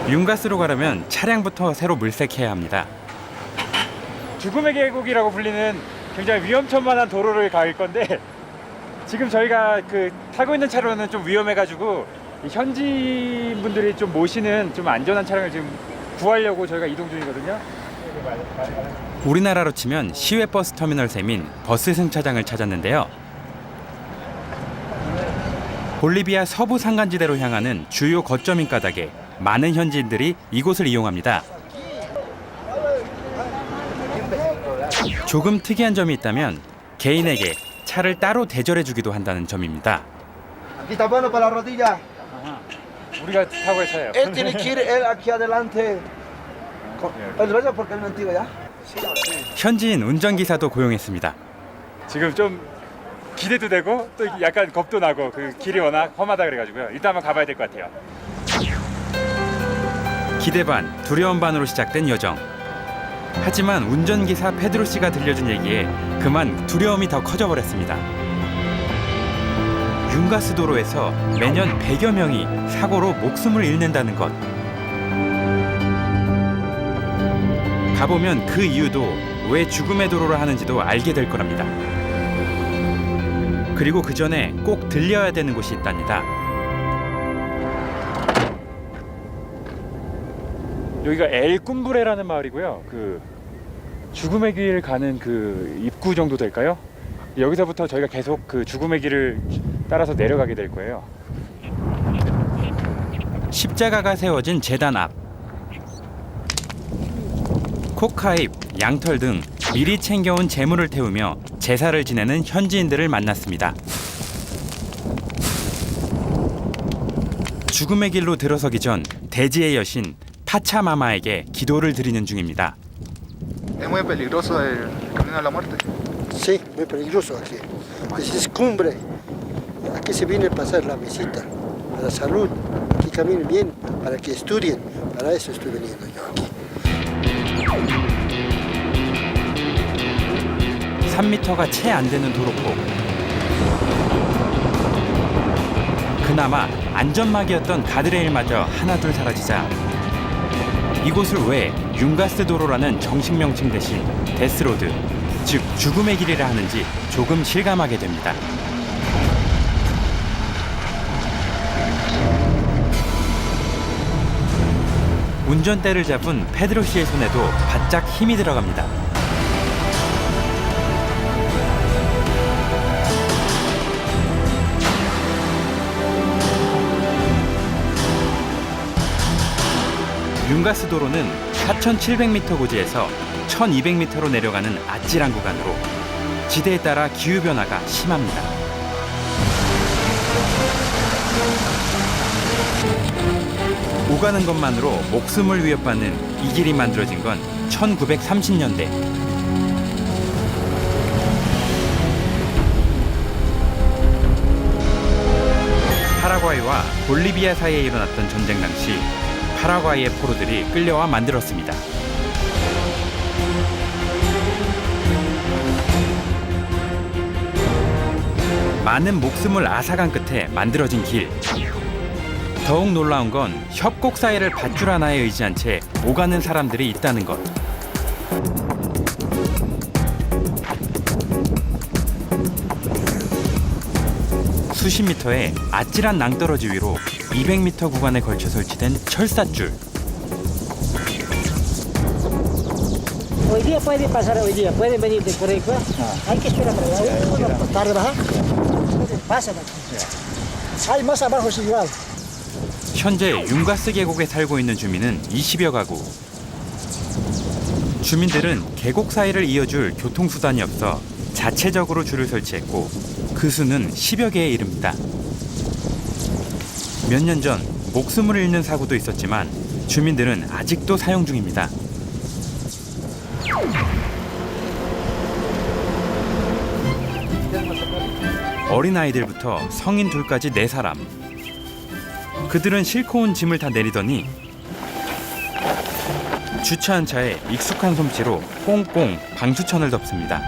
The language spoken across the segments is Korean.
윤가스로 가려면 차량부터 새로 물색해야 합니다. 죽음의 계곡이라고 불리는 굉장히 위험천만한 도로를 갈 건데 지금 저희가 타고 있는 차로는 좀 위험해가지고 이 현지 분들이 좀 모시는 좀 안전한 차량을 지금 구하려고 저희가 이동 중이거든요. 우리나라로 치면 시외버스 터미널 셈인 버스 승차장을 찾았는데요. 볼리비아 서부 산간지대로 향하는 주요 거점인 까닭에 많은 현지인들이 이곳을 이용합니다. 조금 특이한 점이 있다면 개인에게 차를 따로 대절해주기도 한다는 점입니다. Aquí está bueno para la rodilla. 우리가 타고 갈 차예요. Él tiene que ir él aquí adelante. Él vaya porque él no entiende ya. 현지인 운전기사도 고용했습니다. 지금 좀 기대도 되고 또 약간 겁도 나고 길이 워낙 험하다 그래가지고요. 일단 한번 가봐야 될 것 같아요. 기대 반, 두려움 반으로 시작된 여정. 하지만 운전기사 페드로 씨가 들려준 얘기에 그만 두려움이 더 커져버렸습니다. 윤가스 도로에서 매년 100여 명이 사고로 목숨을 잃는다는 것. 가보면 그 이유도 왜 죽음의 도로를 하는지도 알게 될 거랍니다. 그리고 그 전에 꼭 들려야 되는 곳이 있답니다. 여기가 엘꿈브레라는 마을이고요. 죽음의 길 가는 입구 정도 될까요? 여기서부터 저희가 계속 죽음의 길을 따라서 내려가게 될 거예요. 십자가가 세워진 제단 앞. 코카잎, 양털 등 미리 챙겨온 재물을 태우며 제사를 지내는 현지인들을 만났습니다. 죽음의 길로 들어서기 전 대지의 여신 파차마마에게 기도를 드리는 중입니다. Es muy peligroso el camino a la muerte. Sí, muy peligroso aquí. Es cumbre. Aquí se viene a pasar la visita, a la salud. Aquí caminen bien, para que estudien. Para eso estoy veniendo yo aquí. 3m가 채 안 되는 도로폭. 그나마 안전막이었던 가드레일마저 하나둘 사라지자 이곳을 왜 윤가스 도로라는 정식 명칭 대신 데스로드, 즉 죽음의 길이라 하는지 조금 실감하게 됩니다. 운전대를 잡은 페드로 씨의 손에도 바짝 힘이 들어갑니다. 윤가스 도로는 4,700m 고지에서 1,200m로 내려가는 아찔한 구간으로 지대에 따라 기후 변화가 심합니다. 오가는 것만으로 목숨을 위협받는 이 길이 만들어진 건 1930년대. 파라과이와 볼리비아 사이에 일어났던 전쟁 당시 파라과이의 포로들이 끌려와 만들었습니다. 많은 목숨을 앗아간 끝에 만들어진 길. 더욱 놀라운 건 협곡 사이를 밧줄 하나에 의지한 채 오가는 사람들이 있다는 것. 수십 미터의 아찔한 낭떠러지 위로 200m 구간에 걸쳐 설치된 철사줄. Hoy día puede pasar hoy día, pueden venir de Coreco. Hay que esperar para allá. Tarde baja. Pasa. Hay más abajo es igual. 현재 윤가스 계곡에 살고 있는 주민은 20여 가구. 주민들은 계곡 사이를 이어줄 교통수단이 없어 자체적으로 줄을 설치했고 그 수는 10여 개에 이릅니다. 몇 년 전 목숨을 잃는 사고도 있었지만 주민들은 아직도 사용 중입니다. 어린아이들부터 성인 둘까지 4사람. 그들은 싣고 온 짐을 다 내리더니 주차한 차에 익숙한 솜씨로 꽁꽁 방수천을 덮습니다.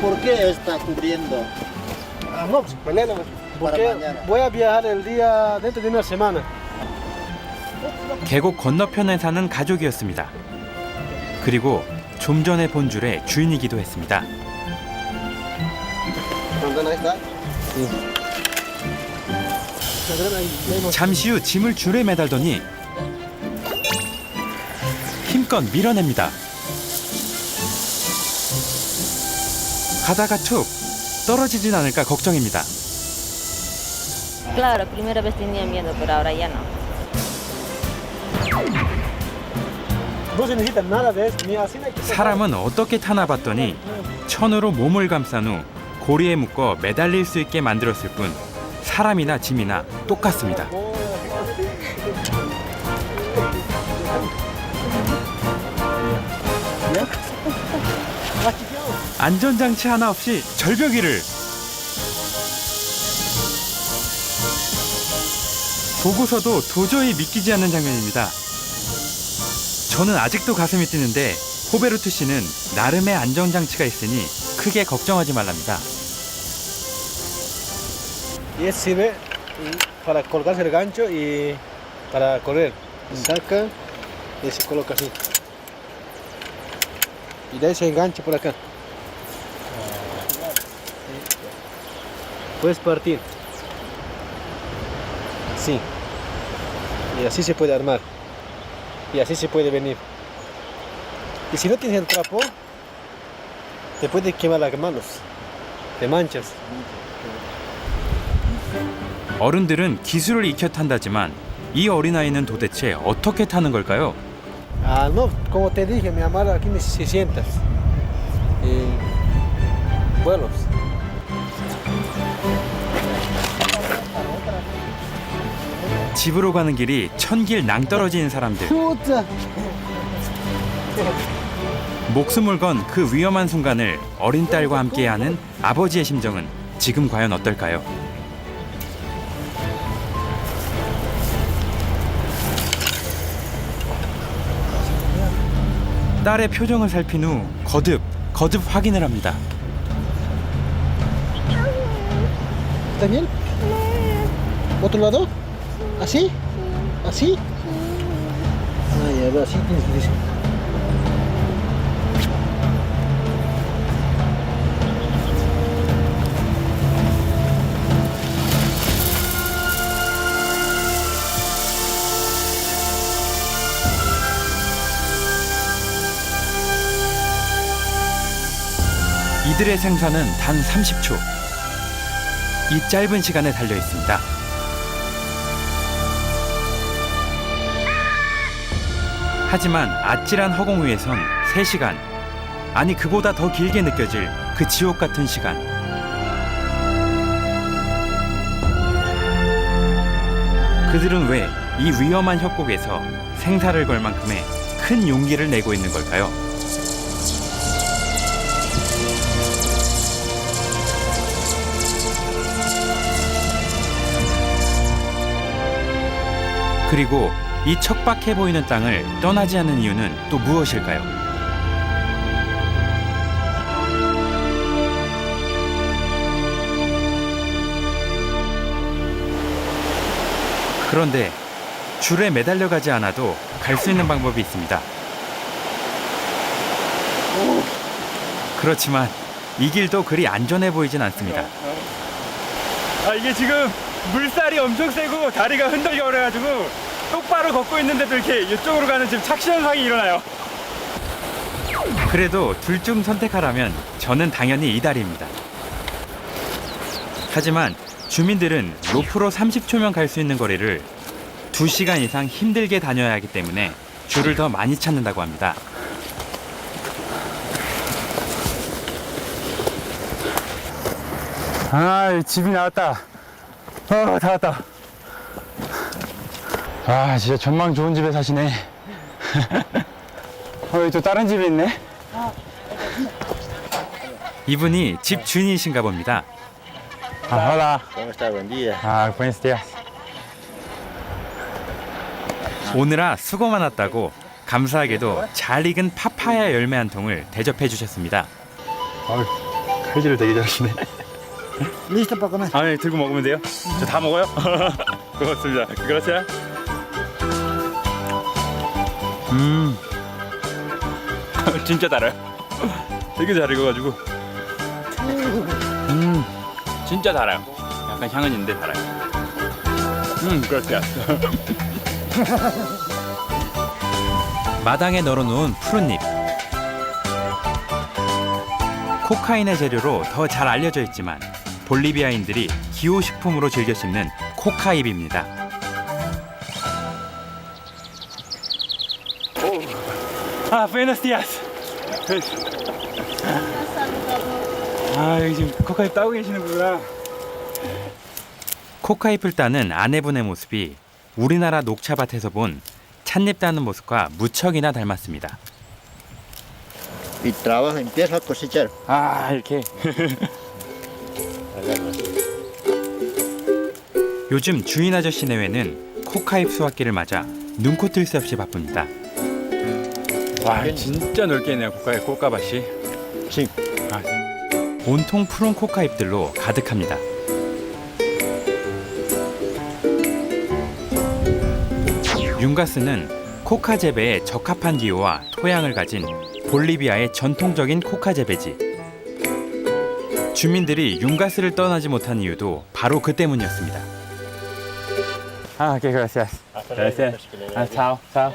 ¿Por qué está cubriendo? No, mañana. Porque voy a viajar el día dentro de una semana. 계곡 건너편에 사는 가족이었습니다. 그리고 좀 전에 본 줄의 주인이기도 했습니다. 잠시 후 짐을 줄에 매달더니 힘껏 밀어냅니다. 가다가 툭 떨어지진 않을까 걱정입니다. Claro, primera vez tenía miedo, pero ahora ya no. No se necesita nada de eso, ni así no hay que... 사람은 어떻게 타나 봤더니 천으로 몸을 감싼 후 고리에 묶어 매달릴 수 있게 만들었을 뿐 사람이나 짐이나 똑같습니다. 안전장치 하나 없이 절벽 위를 보고서도 도저히 믿기지 않는 장면입니다. 저는 아직도 가슴이 뛰는데 호베르투 씨는 나름의 안전장치가 있으니 크게 걱정하지 말랍니다. Y ese sirve para colgarse el gancho y para correr. Saca y se coloca así. Y de ahí se engancha por acá. Puedes partir. Así. Y así se puede armar. Y así se puede venir. Y si no tienes el trapo, te puede quemar las manos. Te manchas. 어른들은 기술을 익혀 탄다지만 이 어린아이는 도대체 어떻게 타는 걸까요? Ah, no, como te dije, mi amor, aquí ni 600 vuelos. 집으로 가는 길이 천길 낭떠러지인 사람들. 목숨을 건 그 위험한 순간을 어린 딸과 함께하는 아버지의 심정은 지금 과연 어떨까요? 딸의 표정을 살핀 후 거듭 확인을 합니다. ¿Está bien? ¿Otro lado? ¿Así? ¿Así? Ah, ya veo, así tienes que decir. 이들의 생사는 단 30초. 이 짧은 시간에 달려 있습니다. 하지만 아찔한 허공 위에선 3시간, 아니 그보다 더 길게 느껴질 그 지옥 같은 시간. 그들은 왜 이 위험한 협곡에서 생사를 걸 만큼의 큰 용기를 내고 있는 걸까요? 그리고 이 척박해 보이는 땅을 떠나지 않는 이유는 또 무엇일까요? 그런데 줄에 매달려 가지 않아도 갈 수 있는 방법이 있습니다. 그렇지만 이 길도 그리 안전해 보이진 않습니다. 아, 이게 지금 물살이 엄청 세고 다리가 흔들려 그래가지고 똑바로 걷고 있는데도 이렇게 이쪽으로 가는 지금 착시 현상이 일어나요. 그래도 둘 중 선택하라면 저는 당연히 이 다리입니다. 하지만 주민들은 로프로 30초면 갈 수 있는 거리를 2시간 이상 힘들게 다녀야 하기 때문에 줄을 더 많이 찾는다고 합니다. 아, 집이 나왔다. 다 왔다. 아, 진짜 전망 좋은 집에 사시네. 여기 또 다른 집이 있네. 이분이 집 주인이신가 봅니다. 아, hola. ¿Cómo está? Buen día. 아, buenos días. 오늘아 수고 많았다고 감사하게도 잘 익은 파파야 열매 한 통을 대접해 주셨습니다. 칼질을 되게 잘하시네. Listo para comer. 아, 네, 들고 먹으면 돼요? 저 다 먹어요? 고맙습니다. 그렇죠? 진짜 달아요. 되게 잘 익어가지고. 진짜 달아요. 약간 향은 있는데 달아요. 그렇게. 마당에 널어놓은 푸른잎. 코카인의 재료로 더 잘 알려져 있지만 볼리비아인들이 기호식품으로 즐겨 씹는 코카잎입니다. 아, buenos días. 아, 여기 지금 코카잎 따고 계시는구나. 코카잎을 따는 아내분의 모습이 우리나라 녹차밭에서 본 찻잎 따는 모습과 무척이나 닮았습니다. Y trabaja, empieza a cosechar. 아, 이렇게. 요즘 주인 아저씨 내외는 코카잎 수확기를 맞아 눈코 뜰 새 없이 바쁩니다. 와, 진짜 넓게 있네요, 꽃가밭이. Sí. 아, 온통 푸른 코카잎들로 가득합니다. 융가스는 코카 재배에 적합한 기후와 토양을 가진 볼리비아의 전통적인 코카 재배지. 주민들이 융가스를 떠나지 못한 이유도 바로 그 때문이었습니다. 아, 오케이, gracias. Gracias. 아, chao, chao.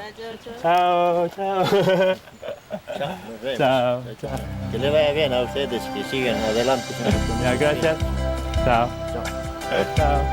Chao, chao. Nos vemos. Chao, chao. Que le vaya bien a ustedes, que sigan adelante. Ya, gracias. Chao. Chao.